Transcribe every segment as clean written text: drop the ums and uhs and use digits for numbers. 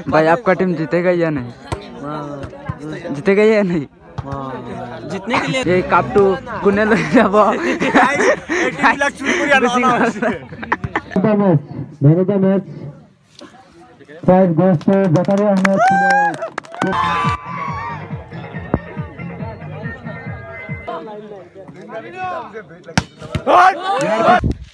भाई आपका टीम जीतेगा या नहीं? जीतेगा या नहीं? जितने के लिए ये कापटू कुने ले जाबो match 5 goes to Zakaria Ahmed.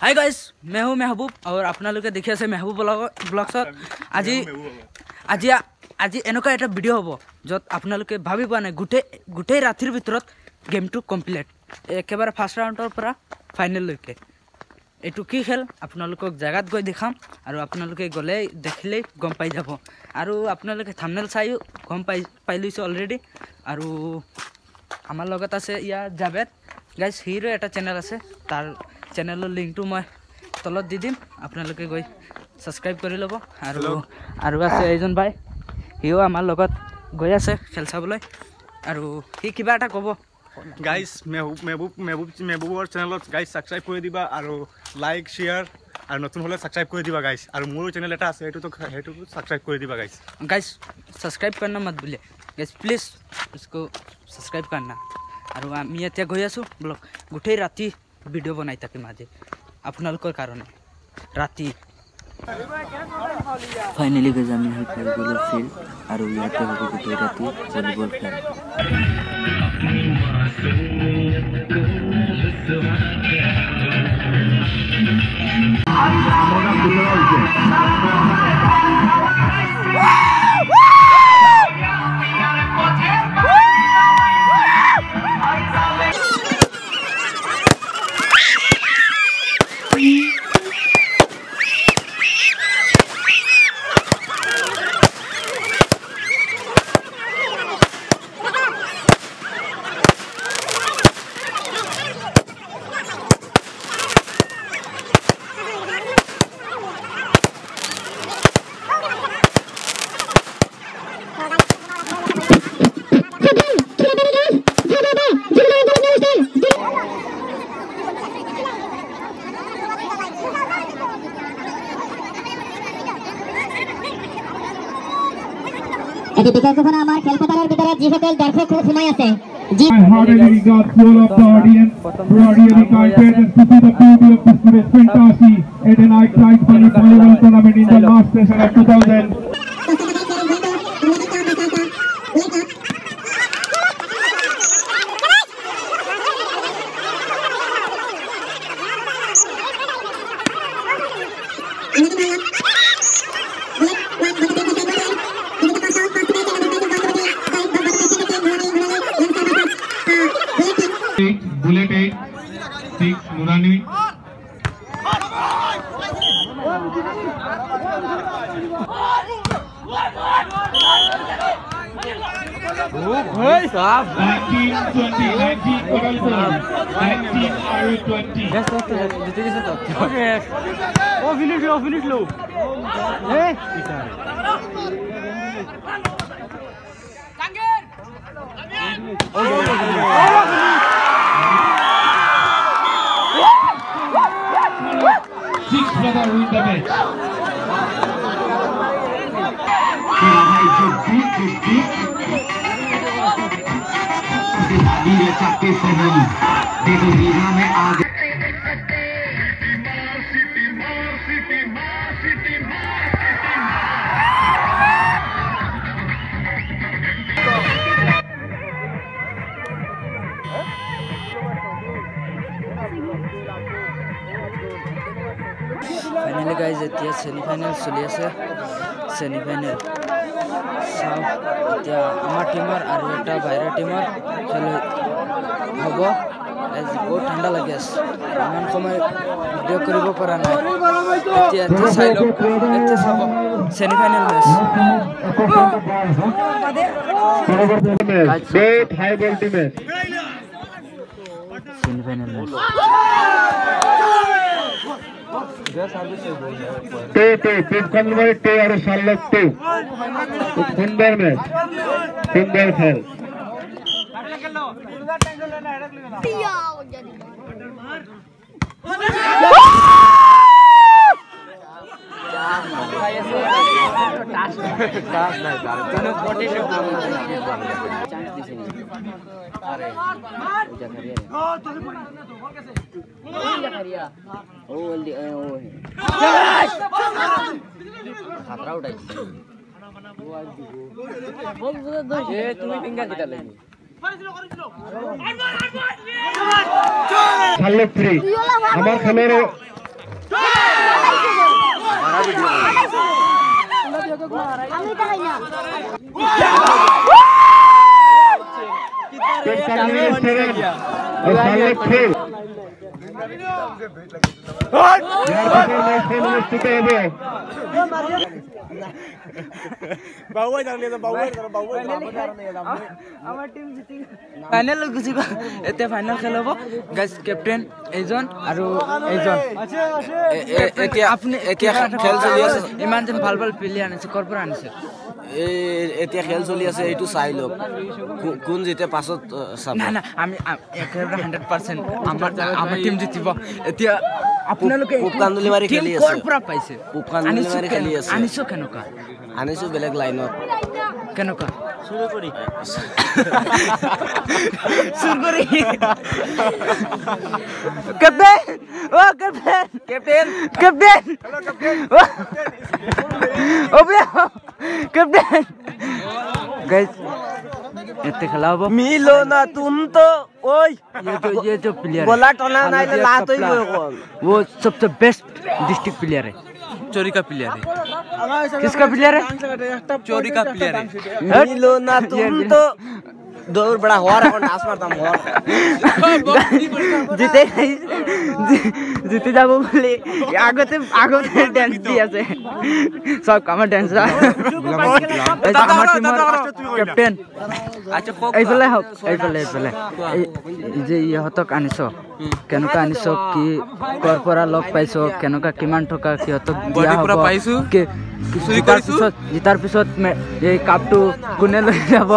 Hi guys, मैं हूँ महबूब और अपना लोग देखिए से महबूब ब्लॉग्स আজি এনেকুৱা এটা ভিডিও হ'ব যত আপোনালোকে ভাবি পোৱা নাই গোটেই ৰাতিৰ ভিতৰত গেমটো কমপ্লিট একেবাৰে ফাৰ্ষ্ট ৰাউণ্ডৰ পৰা ফাইনেল লৈকে এটো কি খেল আপোনালোকক জায়গাত গৈ দেখাম আৰু আপোনালোকে গলে দেখিলেই গম পাই যাব আৰু আপোনালোকে থাম্বনেল চাইও গম পাই লৈছে অলৰেডি আৰু আমাৰ লগত আছে ইয়া জাবেদ গাইস হিৰো এটা চেনেল আছে তাৰ চেনেলৰ লিংকটো মই তলত দি দিম আপোনালোকে গৈ সাবস্ক্ৰাইব কৰি ল'ব আৰু আছে এইজন ভাই হিও আমাৰ লগত গৈ আছে খেল চাবলৈ আৰু হি কিবা এটা ক'ব গাইস মেহবুবৰ চেনেলত গাইস সাবস্ক্ৰাইব কৰি দিবা আৰু লাইক শেয়াৰ আৰু নতুন হলে সাবস্ক্ৰাইব কৰি দিবা গাইস আৰু মোৰ চেনেল এটা আছে হেতু সাবস্ক্ৰাইব কৰি দিবা গাইস सब्सक्राइब करना मत भूलिए गाइस प्लीज इसको सब्सक्राइब करना আৰু আমি এতিয়া গৈ আছো ব্লগ গোটেই ৰাতি ভিডিও বনাই থাকিম আজি আপোনালোকৰ কাৰণে ৰাতি ফাইনালি গৈ আমি ফুটবল ফিল্ড আৰু ইয়াতে হ'ব গোটেই ৰাতি ভলিবল খেল বিকল্পনা আমাৰ খেলপথাৰৰ ভিতৰত যিসকল দৰ্শক সোমাই আছে Heartily got full of the audience. Really excited to see the beauty of this great fantasy at a night like volleyball tournament in the Masters of 2000. Bullet 8, 6, Nurani. भाई साहब 19, 20, okay O finish low A Six brother win the match. देखो रीना में आ गए finally guys এতিয়া semifinal চলি আছে semifinal চাও এতিয়া আমাৰ টিমৰ আৰু এটা বাহিৰৰ টিমৰ খেল হ'ব আজি বহুত ঠাণ্ডা লাগি আছে ইমান সময় ভিডিও কৰিব পৰা নাই এতিয়া চাই লওক এতিয়া চাব semifinal match both high voltage match semifinal match two और शार्लट 2 सुंदर मैच सुंदर खेल শার্লট 3 আমার খেলোয়াড় ফাইনেল গুচি গ'ল এতিয়া ফাইনেল খেল হ'ব গাইজ কেপ্টেইন এইজন আৰু এইজন এতিয়া আপুনি এতিয়া খেল চলি আছে ইমান যে ভাল ভাল প্লেয়াৰ আনিছে ক'ৰ পৰা আনিছে এতিয়া খেল চলি আছে এইটো চাই লওক কোন জিতে পাছত চাব নাই নাই আমি একেবাৰে 100% আমাৰ টিম জিতিব এতিয়া আপোনালোকে পুপকান্দুলি মাৰি খেলি আছে ক'ৰ পৰা পাইছে পুপকান্দুলি মাৰি খেলি আছে আনিছো কেনেকুৱা আনিছো বেলেগ লাইনত কেনেকুৱা চুৰি কৰি কেপ্টেইন অ captain captain captain hello' captain অ কেপ্টেইন गाइस इतने खेला हो मिलो ना तुम तो ओए ये जो प्लेयर बोला टोना नहीं ले लास्ट ही वो सबसे बेस्ट डिस्ट्रिक्ट प्लेयर है चोरी का प्लेयर है किसका प्लेयर है चोरी का प्लेयर है मिलो ना तुम तो दौड़ बड़ा हो रहा है डांस मारता हूं जीते जीते जाबो बोले আগতে ডান্স দি আছে সব কাম ডান্স আমার টিমৰ ক্যাপ্টেন আচ্ছা এইফালে হক এইফালে যে ইহঁতক আনিছো কেনেকুৱা আনিছো কি কৰ পৰা লগ পাইছো কেনেকুৱা কিমান টকা কিহঁতক দিয়া হ'ব জিতাৰ পিছত এই কাপটো কোনে লৈ যাব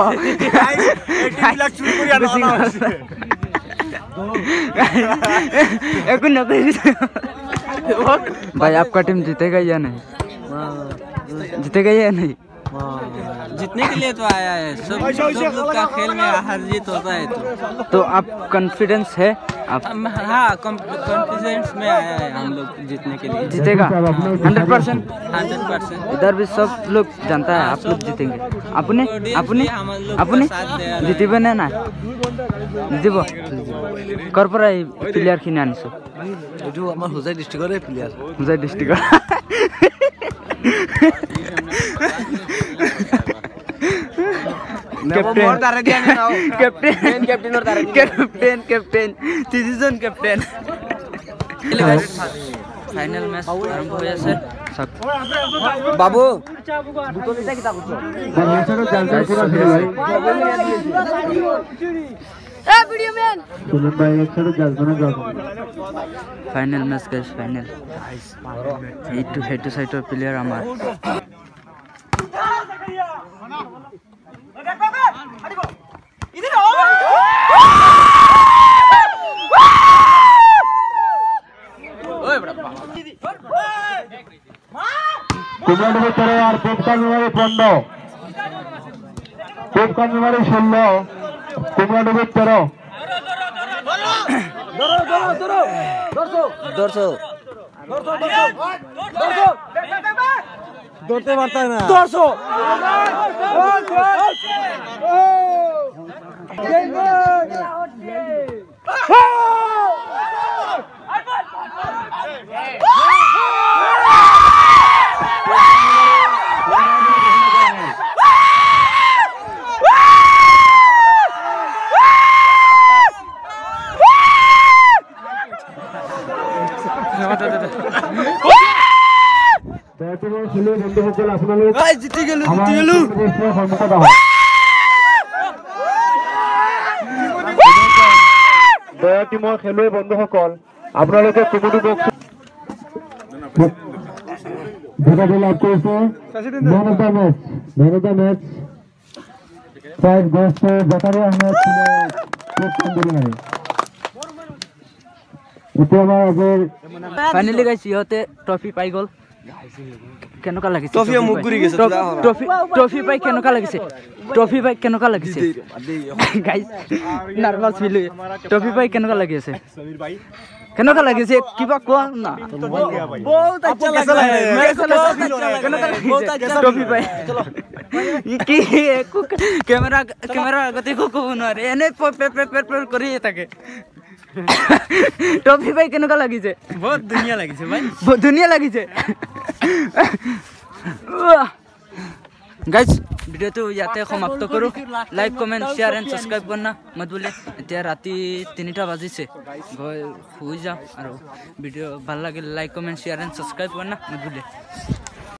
भाई आपका टीम जीतेगा या नहीं जीतेगा या नहीं जीतने के लिए तो आया है सब लोग का खेल में हार जीत होता है तो आप कॉन्फिडेंस है आप हाँ कॉन्फिडेंस में आया है हम लोग जीतने के लिए जीतेगा 100% इधर भी सब लोग जानता है आप लोग जीतेंगे अपने अपने अपने जीतिबे ना जीतिब कर पर प्लेयर खिने आनिছো এটো আমাৰ হুজাই ডিস্ট্ৰিক্টৰে প্লেয়াৰ হুজাই ডিস্ট্ৰিক্টৰ कैप्टेन तीन कैप्टेन फाइनल मैच आरंभ হৈ আছে বাবু final match guys final head to side player আমার কুমড়া নম্বর 13 আর পুপকান নম্বর 15 পুপকান নম্বর 16 কুমড়া নম্বর 13 दौड़ते मारता है ना বন্ধুসকল আপোনালোক জিতি গেলো সন্মুখত আহক দয়া টিমৰ খেলুৱৈ বন্ধুসকল আপোনালোকে কমেডি বক্স ভিডিঅ' লাভ কৰিছে man of the match prize goes to Zakaria Ahmed পুপকান্দুলি এতিয়া আমাৰ আজিৰ ফাইনালি গাইস ইহঁতে ট্ৰফি পাই গ'ল কেনেকুৱা লাগিছে ট্ৰফিয়ে মুখ ঘূৰি গৈছে, ট্ৰফি পাই কেনেকুৱা লাগিছে গাইজ নাৰ্ভাছ ফিল ট্ৰফি পাই কেনেকুৱা লাগি আছে समीर भाई কেনেকুৱা লাগিছে কিবা কোৱা না বহুত আচ্ছা ট্ৰফি পাই কি একো কেমেৰা আগতে একো ক'ব নোৱাৰে এনে পেৰ কৰিয়ে থাকে ট্ৰফি পাই কেনেকুৱা লাগিছে বহুত ধুনীয়া লাগিছে ভাই বহুত ধুনীয়া লাগিছে গাইজ ভিডিঅ'টো ইয়াতে সমাপ্ত কৰোঁ like comment share and subscribe কৰ না মই বোলে এতিয়া ৰাতি 3টা বাজিছে গৈ শুই যাওঁ আৰু ভিডিঅ' ভাল লাগিলে like comment share and subscribe কৰ না মই বোলে